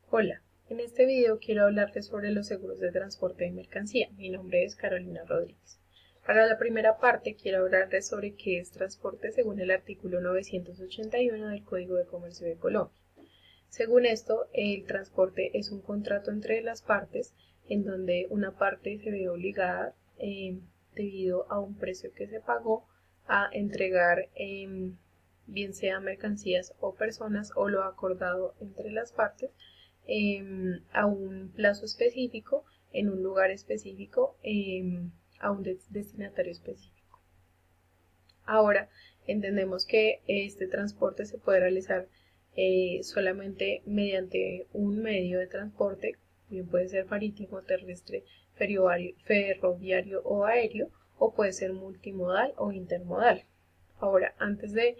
Hola, en este video quiero hablarles sobre los seguros de transporte de mercancía. Mi nombre es Carolina Rodríguez. Para la primera parte quiero hablarles sobre qué es transporte según el artículo 981 del Código de Comercio de Colombia. Según esto, el transporte es un contrato entre las partes en donde una parte se ve obligada, debido a un precio que se pagó, a entregar bien sea mercancías o personas o lo acordado entre las partes a un plazo específico, en un lugar específico, a un destinatario específico. Ahora entendemos que este transporte se puede realizar solamente mediante un medio de transporte, bien puede ser marítimo, terrestre, ferroviario o aéreo, o puede ser multimodal o intermodal. Ahora, antes de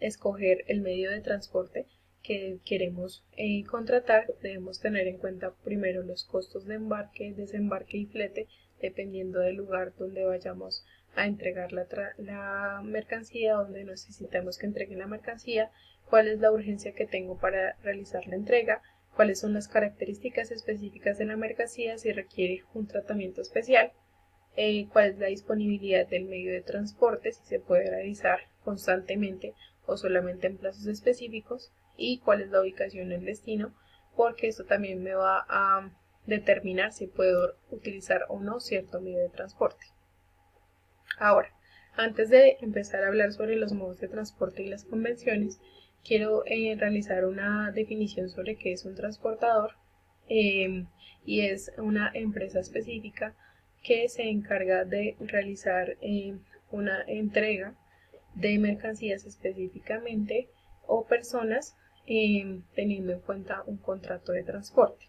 escoger el medio de transporte que queremos contratar, debemos tener en cuenta primero los costos de embarque, desembarque y flete, dependiendo del lugar donde vayamos a entregar la mercancía, donde necesitamos que entreguen la mercancía, cuál es la urgencia que tengo para realizar la entrega, cuáles son las características específicas de la mercancía, si requiere un tratamiento especial, cuál es la disponibilidad del medio de transporte, si se puede realizar constantemente o solamente en plazos específicos, y cuál es la ubicación del destino, porque esto también me va a determinar si puedo utilizar o no cierto medio de transporte. Ahora, antes de empezar a hablar sobre los modos de transporte y las convenciones, quiero realizar una definición sobre qué es un transportador, y es una empresa específica que se encarga de realizar una entrega de mercancías específicamente o personas, teniendo en cuenta un contrato de transporte.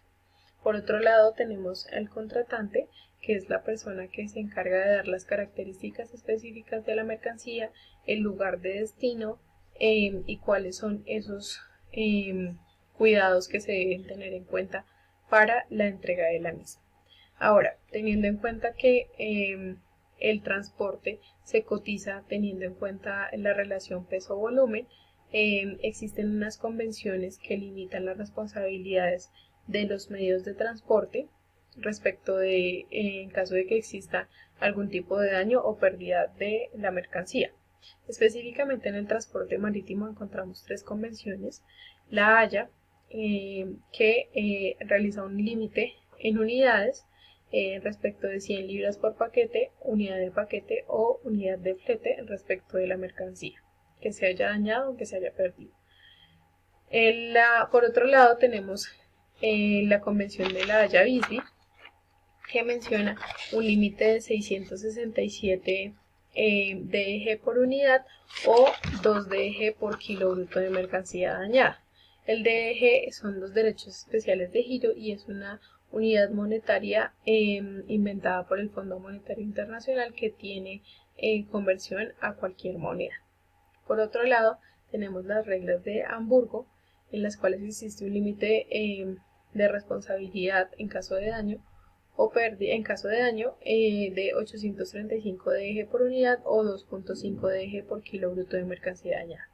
Por otro lado, tenemos al contratante, que es la persona que se encarga de dar las características específicas de la mercancía, el lugar de destino, y cuáles son esos cuidados que se deben tener en cuenta para la entrega de la misma. Ahora, teniendo en cuenta que el transporte se cotiza teniendo en cuenta la relación peso-volumen, existen unas convenciones que limitan las responsabilidades de los medios de transporte respecto de en caso de que exista algún tipo de daño o pérdida de la mercancía. Específicamente en el transporte marítimo encontramos tres convenciones: la Haya, que realiza un límite en unidades respecto de 100 libras por paquete, unidad de paquete o unidad de flete respecto de la mercancía que se haya dañado o que se haya perdido. Por otro lado tenemos la convención de la Haya-Visby, que menciona un límite de 667 DG por unidad o 2 DG por kilo bruto de mercancía dañada. El DG son los derechos especiales de giro y es una unidad monetaria inventada por el Fondo Monetario Internacional que tiene conversión a cualquier moneda. Por otro lado, tenemos las reglas de Hamburgo, en las cuales existe un límite de responsabilidad en caso de daño o pérdida de 835 DG por unidad o 2.5 DG por kilo bruto de mercancía dañada.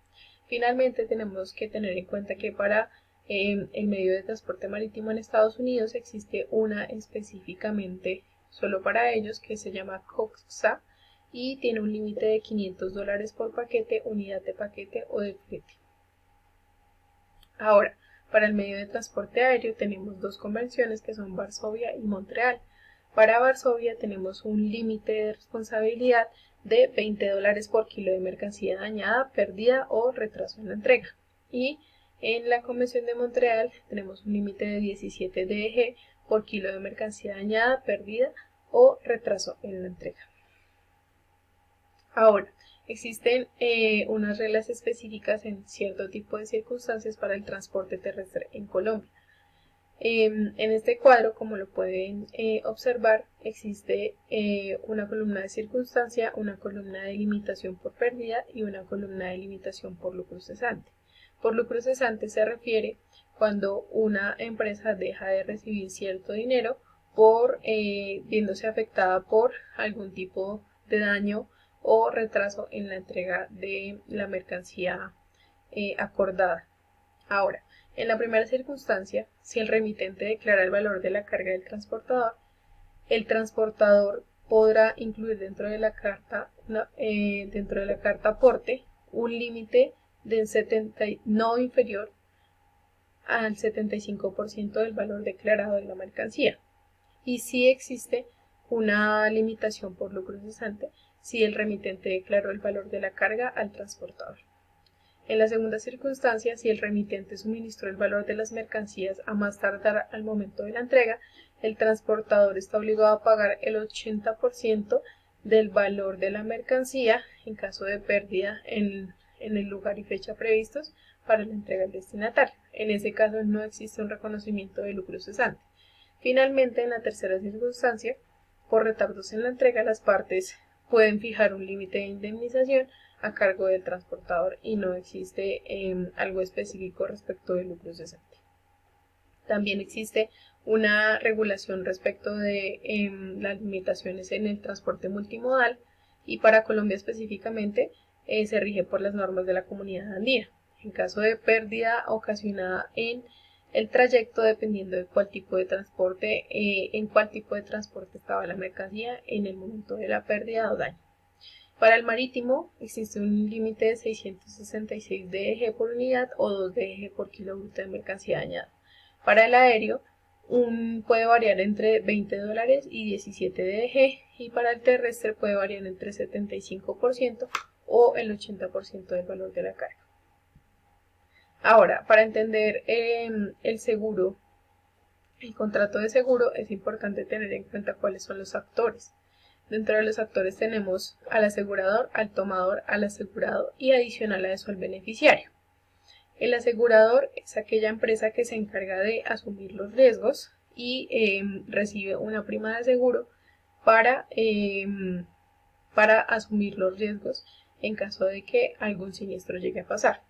Finalmente, tenemos que tener en cuenta que para el medio de transporte marítimo en Estados Unidos existe una específicamente solo para ellos, que se llama COXA, y tiene un límite de $500 por paquete, unidad de paquete o de flete. Ahora, para el medio de transporte aéreo tenemos dos convenciones, que son Varsovia y Montreal. Para Varsovia tenemos un límite de responsabilidad de $20 por kilo de mercancía dañada, perdida o retraso en la entrega. Y en la convención de Montreal tenemos un límite de 17 DG por kilo de mercancía dañada, perdida o retraso en la entrega. Ahora, existen unas reglas específicas en cierto tipo de circunstancias para el transporte terrestre en Colombia. En este cuadro, como lo pueden observar, existe una columna de circunstancia, una columna de limitación por pérdida y una columna de limitación por lucro cesante. Por lucro cesante se refiere cuando una empresa deja de recibir cierto dinero por viéndose afectada por algún tipo de daño o retraso en la entrega de la mercancía acordada. Ahora, En la primera circunstancia, si el remitente declara el valor de la carga del transportador, el transportador podrá incluir dentro de la carta aporte un límite no inferior al 75% del valor declarado de la mercancía. Y si existe una limitación por lucro cesante, si el remitente declaró el valor de la carga al transportador. En la segunda circunstancia, si el remitente suministró el valor de las mercancías a más tardar al momento de la entrega, el transportador está obligado a pagar el 80% del valor de la mercancía en caso de pérdida en el lugar y fecha previstos para la entrega al destinatario. En ese caso no existe un reconocimiento de lucro cesante. Finalmente, en la tercera circunstancia, por retardos en la entrega, las partes pueden fijar un límite de indemnización a cargo del transportador y no existe algo específico respecto del lucro cesante. También existe una regulación respecto de las limitaciones en el transporte multimodal y para Colombia específicamente se rige por las normas de la Comunidad Andina. En caso de pérdida ocasionada en el trayecto, dependiendo de cuál tipo de transporte, en cuál tipo de transporte estaba la mercancía en el momento de la pérdida o daño. Para el marítimo existe un límite de 666 DG por unidad o 2 DG por kilo bruto de mercancía dañada. Para el aéreo puede variar entre $20 y 17 DG y para el terrestre puede variar entre 75% o el 80% del valor de la carga. Ahora, para entender el seguro, el contrato de seguro, es importante tener en cuenta cuáles son los actores. Dentro de los actores tenemos al asegurador, al tomador, al asegurado y adicional a eso al beneficiario. El asegurador es aquella empresa que se encarga de asumir los riesgos y recibe una prima de seguro para asumir los riesgos en caso de que algún siniestro llegue a pasar.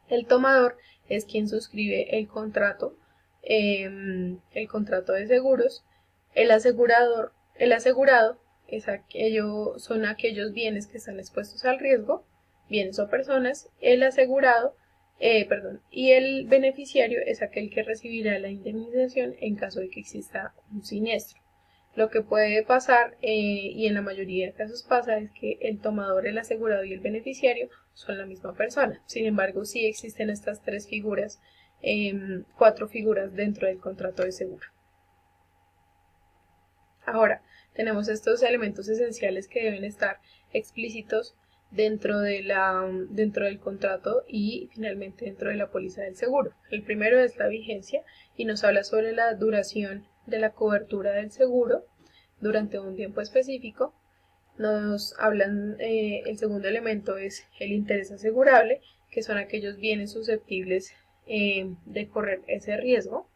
El tomador es quien suscribe el contrato de seguros. El asegurado son aquellos bienes que están expuestos al riesgo, bienes o personas. Y el beneficiario es aquel que recibirá la indemnización en caso de que exista un siniestro. Lo que puede pasar, y en la mayoría de casos pasa, es que el tomador, el asegurado y el beneficiario son la misma persona. Sin embargo, sí existen estas tres figuras, 4 figuras dentro del contrato de seguro. Ahora, tenemos estos elementos esenciales que deben estar explícitos dentro del contrato y finalmente dentro de la póliza del seguro. El primero es la vigencia y nos habla sobre la duración de la cobertura del seguro durante un tiempo específico. Nos hablan, el segundo elemento es el interés asegurable, que son aquellos bienes susceptibles de correr ese riesgo.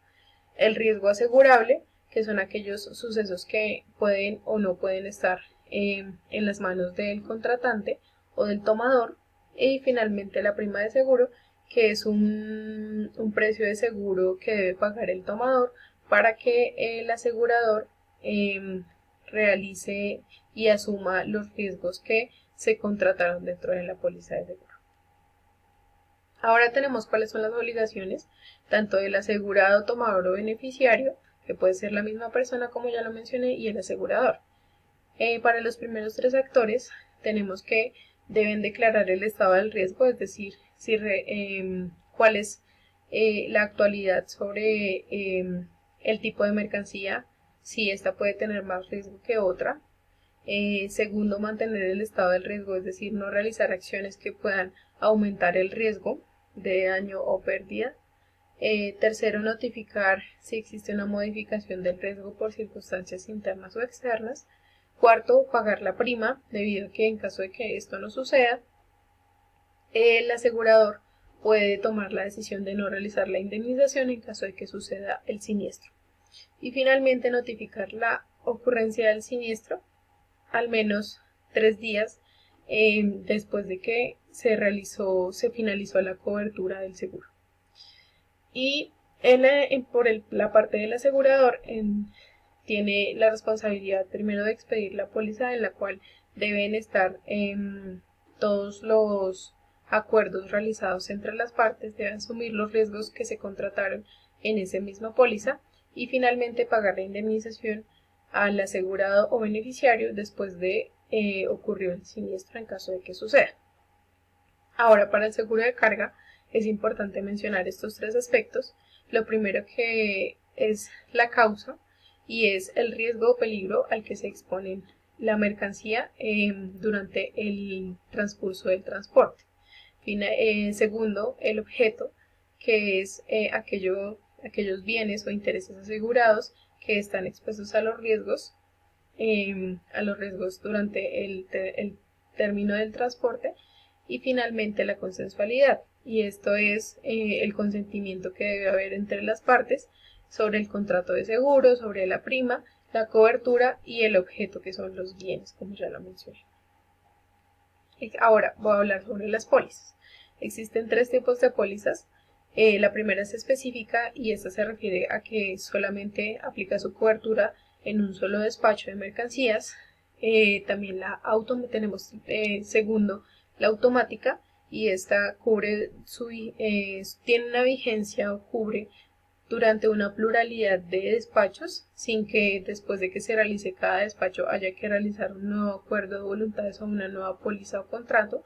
El riesgo asegurable, que son aquellos sucesos que pueden o no pueden estar en las manos del contratante o del tomador. Y finalmente la prima de seguro, que es un precio de seguro que debe pagar el tomador para que el asegurador realice y asuma los riesgos que se contrataron dentro de la póliza de seguro. Ahora tenemos cuáles son las obligaciones tanto del asegurado, tomador o beneficiario, que puede ser la misma persona como ya lo mencioné, y el asegurador. Para los primeros 3 actores tenemos que deben declarar el estado del riesgo, es decir, cuál es la actualidad sobre el tipo de mercancía, si ésta puede tener más riesgo que otra. Segundo, mantener el estado del riesgo, es decir, no realizar acciones que puedan aumentar el riesgo de daño o pérdida. Tercero, notificar si existe una modificación del riesgo por circunstancias internas o externas. Cuarto, pagar la prima, debido a que en caso de que esto no suceda, el asegurador puede tomar la decisión de no realizar la indemnización en caso de que suceda el siniestro. Y finalmente, notificar la ocurrencia del siniestro al menos 3 días después de que se finalizó la cobertura del seguro. Y por la parte del asegurador tiene la responsabilidad primero de expedir la póliza, en la cual deben estar todos los acuerdos realizados entre las partes, debe asumir los riesgos que se contrataron en esa misma póliza y finalmente pagar la indemnización al asegurado o beneficiario después de ocurrió el siniestro en caso de que suceda. Ahora, para el seguro de carga es importante mencionar estos tres aspectos. Lo primero que es la causa y es el riesgo o peligro al que se expone la mercancía durante el transcurso del transporte. Segundo, el objeto, que es aquellos bienes o intereses asegurados que están expuestos a los riesgos durante el término del transporte. Y finalmente la consensualidad, y esto es el consentimiento que debe haber entre las partes sobre el contrato de seguro, sobre la prima, la cobertura y el objeto, que son los bienes, como ya lo mencioné. Ahora voy a hablar sobre las pólizas. Existen tres tipos de pólizas. La primera es específica y esta se refiere a que solamente aplica su cobertura en un solo despacho de mercancías. También tenemos segundo, la automática, y esta tiene una vigencia o cubre durante una pluralidad de despachos sin que después de que se realice cada despacho haya que realizar un nuevo acuerdo de voluntades o una nueva póliza o contrato.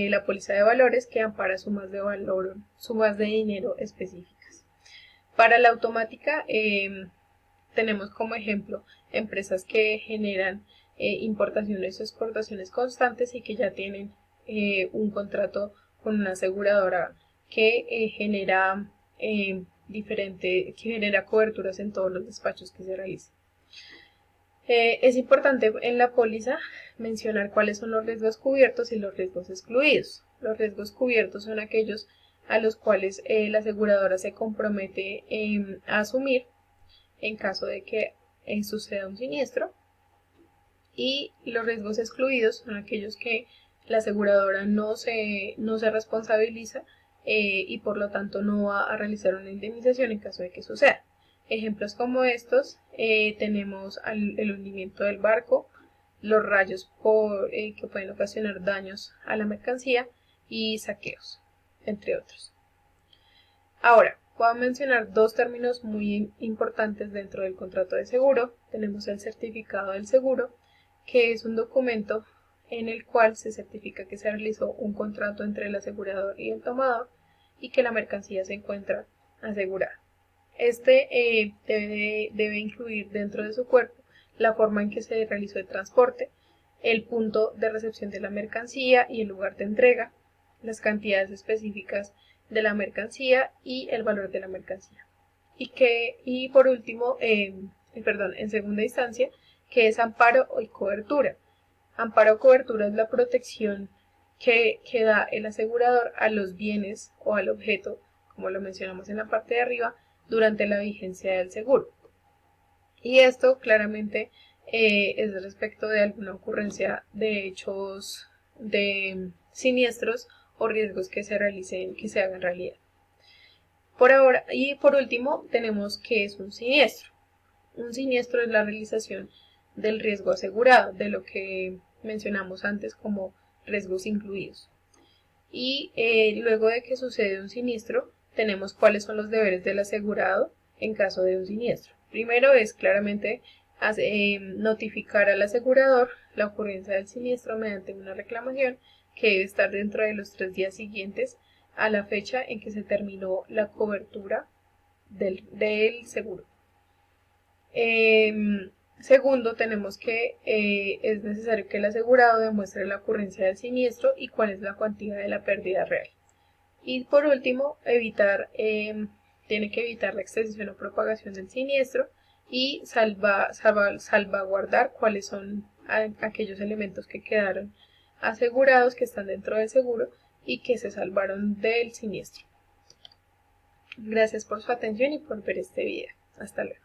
La póliza de valores que ampara sumas de dinero específicas. Para la automática tenemos como ejemplo empresas que generan importaciones o exportaciones constantes y que ya tienen un contrato con una aseguradora que genera coberturas en todos los despachos que se realicen. Es importante en la póliza mencionar cuáles son los riesgos cubiertos y los riesgos excluidos. Los riesgos cubiertos son aquellos a los cuales la aseguradora se compromete a asumir en caso de que suceda un siniestro, y los riesgos excluidos son aquellos que la aseguradora no se responsabiliza y por lo tanto no va a realizar una indemnización en caso de que suceda. Ejemplos como estos tenemos el hundimiento del barco, los rayos que pueden ocasionar daños a la mercancía y saqueos, entre otros. Ahora, voy a mencionar dos términos muy importantes dentro del contrato de seguro. Tenemos el certificado del seguro, que es un documento en el cual se certifica que se realizó un contrato entre el asegurador y el tomador y que la mercancía se encuentra asegurada. Este debe incluir dentro de su cuerpo la forma en que se realizó el transporte, el punto de recepción de la mercancía y el lugar de entrega, las cantidades específicas de la mercancía y el valor de la mercancía. Y por último, en segunda instancia, que es amparo y cobertura. Amparo o cobertura es la protección que da el asegurador a los bienes o al objeto, como lo mencionamos en la parte de arriba, durante la vigencia del seguro. Y esto claramente es respecto de alguna ocurrencia de hechos de siniestros o riesgos que se hagan realidad. Por ahora, y por último, tenemos que es un siniestro. Un siniestro es la realización del riesgo asegurado, de lo que mencionamos antes como riesgos incluidos. Y luego de que sucede un siniestro, tenemos cuáles son los deberes del asegurado en caso de un siniestro. Primero es claramente notificar al asegurador la ocurrencia del siniestro mediante una reclamación que debe estar dentro de los 3 días siguientes a la fecha en que se terminó la cobertura del seguro. Segundo, tenemos que es necesario que el asegurado demuestre la ocurrencia del siniestro y cuál es la cuantía de la pérdida real. Y por último, tiene que evitar la extensión o propagación del siniestro y salvaguardar cuáles son aquellos elementos que quedaron asegurados, que están dentro del seguro y que se salvaron del siniestro. Gracias por su atención y por ver este video. Hasta luego.